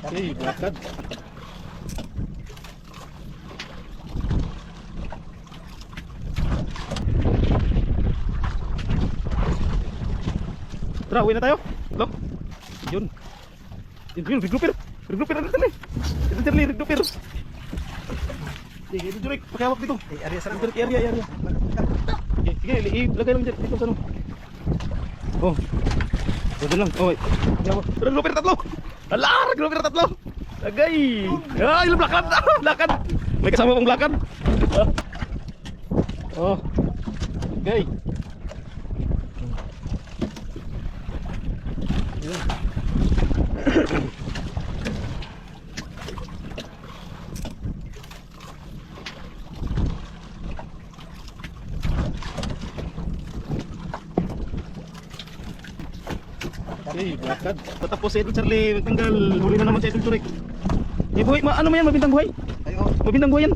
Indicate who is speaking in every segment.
Speaker 1: Okay, lakad. Tara, uwi na tayo. Look. Yun. Yun, regrouper. Regrouper na dito. Ito Charlie, regrouper. Sige, ito Jurek, pakihawak dito.
Speaker 2: Area sa
Speaker 1: Jurek, area. Sige, ilagay lang dito sa ano. Oh. Dito lang. Oh, wait. Regrouper tatlo. Ala, regrouper tatlo. Lagay. Ah, ilang lakad. Lakad. May kasama pang lakad. Oh. Lagay. Okay, lakad. Tatapos si Idol Charlie, magtanggal. Huli na naman si Idol Jurek. Eh, buhay, ano mo yan? Mabintang buhay?
Speaker 2: Ayo.
Speaker 1: Mabintang buhay yan?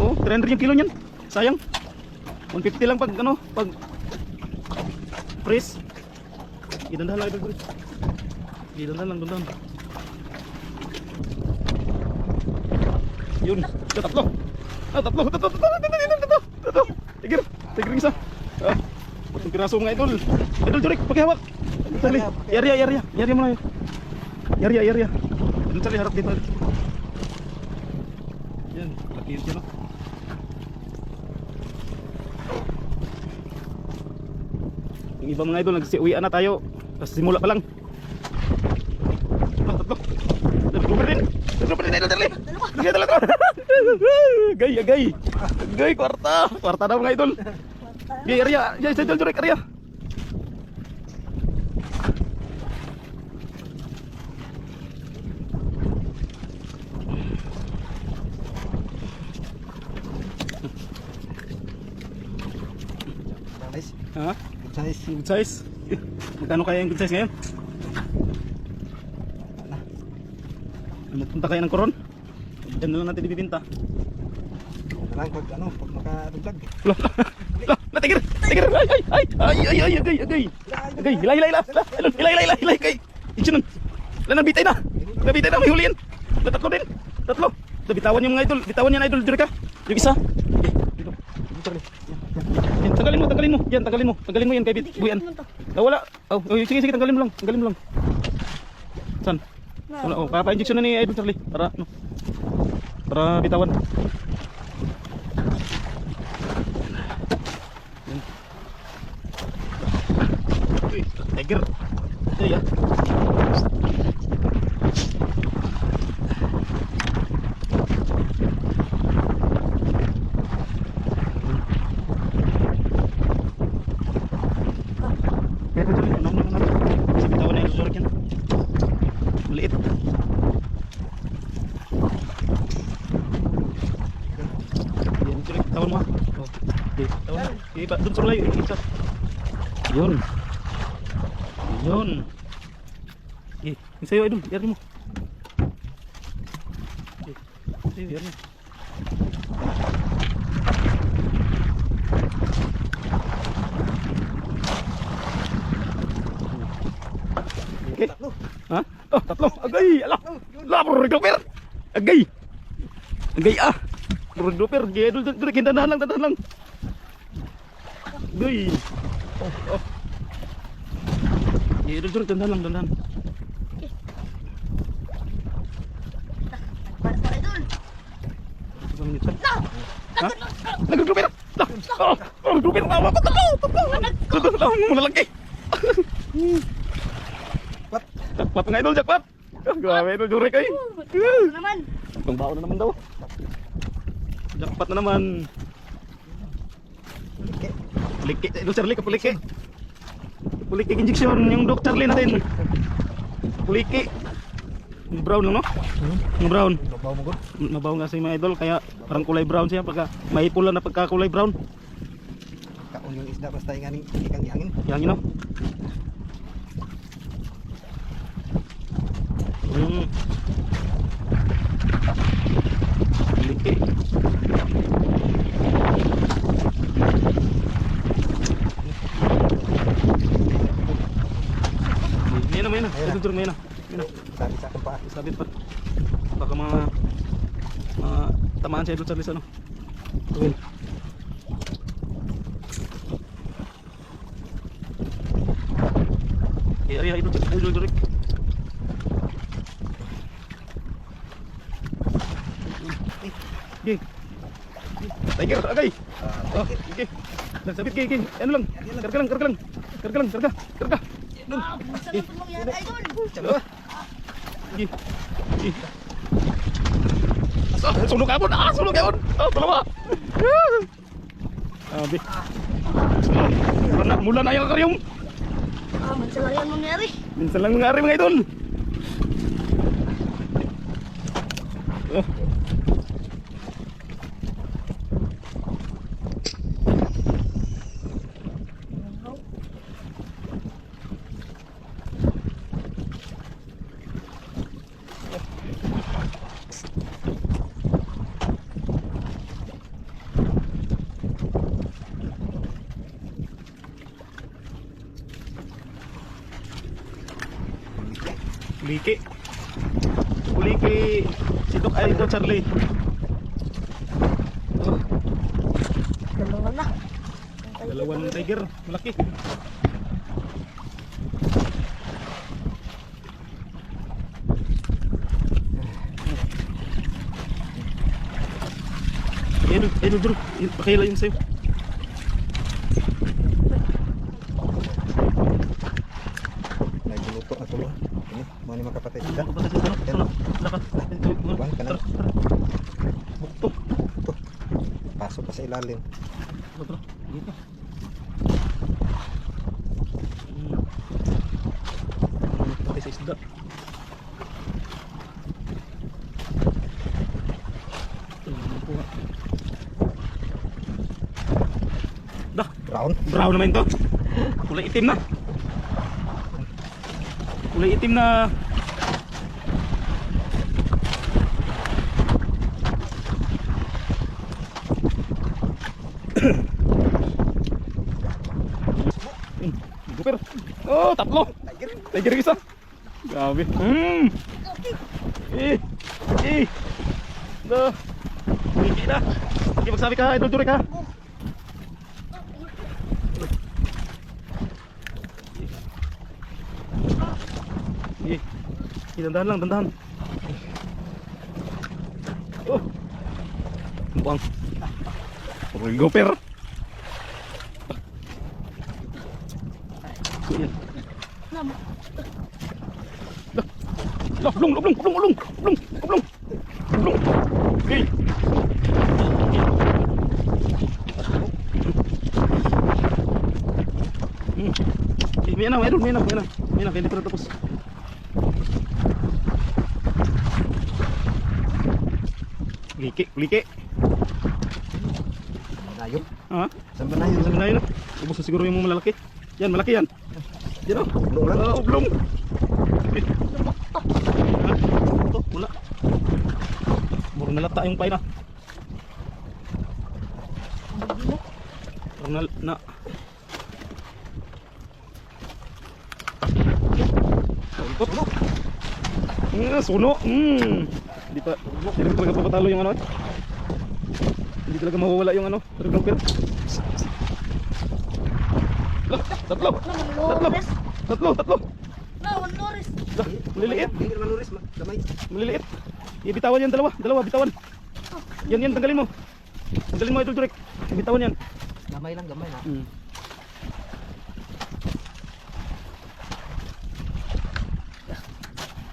Speaker 1: Oo,
Speaker 2: Ito.
Speaker 1: 300 yung kilo niyan. Sayang. 150 lang pag ano, pag press. Idandahan lang Idol Jurek. Idandahan lang, dandahan. Yun, tatlo. Tatlo. Tigir yung isa. Patong piraso mga Idol. Idol Jurek, pakihawak. Charlie, area mo na yun. Area. Idol Charlie, harap dito. Yan, laki yun siya no. Yung iba mga Idol, nagsiuwian na tayo. Tapos simula pa lang. Tatlo. Nagluper din Idol Charlie. Dalawa. Gay, kwarta na mga Idol. Gay, area. Yan, sa Idol Jurek, area.
Speaker 2: Nice.
Speaker 1: Ha?
Speaker 2: Good size.
Speaker 1: Good size? Magkano kaya yung good size ngayon? Magpunta kaya ng koron? Diyan na lang natin ibibinta.
Speaker 2: Lang pag ano, pag makaduglag.
Speaker 1: Tigir! Agay! Hilay, kay! Ichi nun! Nabitay na, may huli yan! Tatlo din! Bitawan yung mga Idol, bitawan yan Idol, Jurek ha! Yung isa! Dito, Charlie. Yan, tanggalin mo yan kay Buyan. Wala! Sige, tanggalin mo lang. Saan? Wala, papa-injection na ni Idol Charlie, para bitawan. Tiger. Ito ya. Pero dito naman kasi bitawan na yung susurak yan. Maliit. Yan, susurak. Tawan mo. Oh. Tawan. Iba, dun sa layo. Yun. Eh, sa'yo Idol, yari mo. Sa'yo, yari mo. Okay. Ha? Oh, tatlo. Agay, ala. Regrouper. Agay ah. Regrouper. Idol, dandahan lang. Agay. Oh. Idol, dandahan. Ha? Nag-regrouper. Regrouper. Tatlo. Malalaki. Jackpot nga Idol, jackpot. Grabe Idol, Jurek ay. Itong bao na naman daw. Jackpot na naman. Puliki, Idol Charlie, kapuliki. Puliki injection yung Doc Charlie natin. Puliki. Brown lang no? Yung brown. Mabaw nga si mga Idol, kaya parang kulay brown siya pagka may pula na pagka kulay brown.
Speaker 2: Kaon yung isda basta yung ikang ihangin.
Speaker 1: Ihangin no? Puliki. May na. Ito turun, may na.
Speaker 2: Sabi sa akin pa.
Speaker 1: Sabit pa. Baka tamaan si Idol Charlie sa ano. Tuwil. Ay, Idol Charlie. Gih. Tiger, agay. Oh, gih. Nagsabit gih. Ano lang? Karga lang. Karga. Gih. Gih. Sulog ka mo. Sulog ka mo. Dalawa. Abi. Mula na yung karyong.
Speaker 3: Minsan lang yan mangyari.
Speaker 1: Minsan lang nangyari mga idol. Oh. Kuliki si Doc Idol Charlie. Oh,
Speaker 3: Dalawa na.
Speaker 1: dalawang tiger, malaki. Idol, pakila yung sayo.
Speaker 2: Nagluluto na tuloy. Ini, mau ni makapatay isda. Buwan ka na.
Speaker 1: Bukto.
Speaker 2: Pasok pa sa ilalim.
Speaker 1: Dito. Patay sa isda. Dah, brown naman to. Kulay itim na. Kulay itim na. Super. Oh, tatlo. Tiger isa. Grabe. Dah. Hindi na. Sige, magsabi ka, Idol Durek ha. Sige. Dandahan lang, dandahan. Oh. Buang. Gopher. Ulung. Okay. May na, hindi pa natapos. Liki.
Speaker 2: Dayo.
Speaker 1: Ha?
Speaker 2: Saan ba na yun?
Speaker 1: Sabi na yun. Ubus na siguro yung mga malalaki. Yan, malaki yan. Yan o. Ublong. Ito, wala. Muro nalata yung pain na. Parang na. Suno. Hindi talaga papatalo yung ano. Hindi talaga mawawala yung ano. Grouper. Tatlo.
Speaker 3: Lawan Loris.
Speaker 1: Maliliit.
Speaker 2: Hindi naman luris, damay.
Speaker 1: Maliliit. Ibitawan yan, dalawa bitawan. Yan, tanggalin mo. Tanggalin mo, Idol Durek. Bitawan yan.
Speaker 2: Gamay lang, gamay na.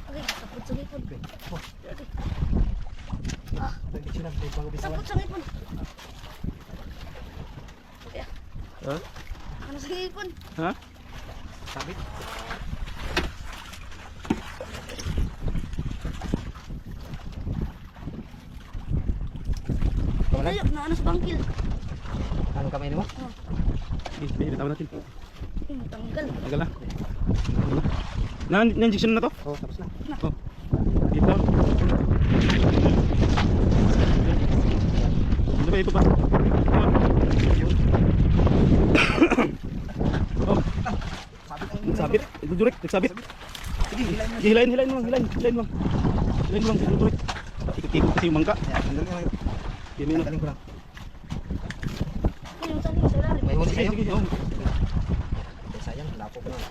Speaker 3: Okay, sapot sa ngipon.
Speaker 2: Sapot
Speaker 3: Sapot sa ngipon.
Speaker 1: Ha?
Speaker 3: Ano sa ngipon?
Speaker 1: Ha?
Speaker 2: Sabit.
Speaker 3: Tayo, na ano sa bangkil.
Speaker 2: Anong kamay mo?
Speaker 1: Bitawan natin.
Speaker 3: Tanggal.
Speaker 1: Tanggal na. Na-injection na to?
Speaker 2: Oh, tapos na.
Speaker 1: Oh. Dito. Ano ba ito pa? Oh. Nagsabit. Ito Durek, nagsabit. Hilain mo lang. Hilain mo lang. Tuloy. Ikot-ikot kasi yung mangga.
Speaker 2: Ya, sandali lang.
Speaker 1: Yan yun.
Speaker 2: Tanggalin ko lang.
Speaker 3: Ayun yung saling sa lalim.
Speaker 2: May huli
Speaker 1: Sige,
Speaker 2: kayo.
Speaker 1: sige. Oh.
Speaker 2: Eh, sayang, lapo ko lang.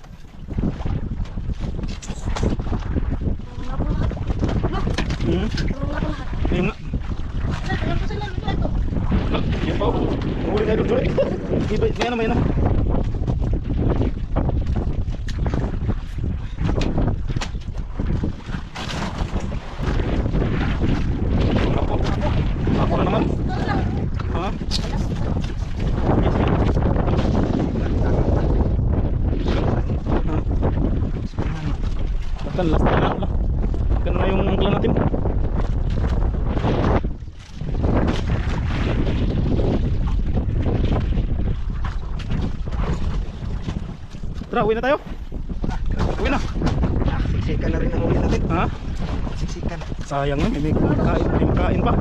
Speaker 3: Tulong ako lahat. Ano?
Speaker 1: Hmm.
Speaker 3: Tulong ako lahat.
Speaker 1: Ayun nga.
Speaker 3: Sir, alam ko sa lalim ko ito.
Speaker 1: Yan pa. Huli na idol. May ano. Ako na naman. Ha? Takan last na lang. Takan na yung angkla natin. Tara, uwi na tayo. Uwi na.
Speaker 2: Siksikan na rin ang huli natin.
Speaker 1: Ha?
Speaker 2: Siksikan.
Speaker 1: Sayang na, may makain pa.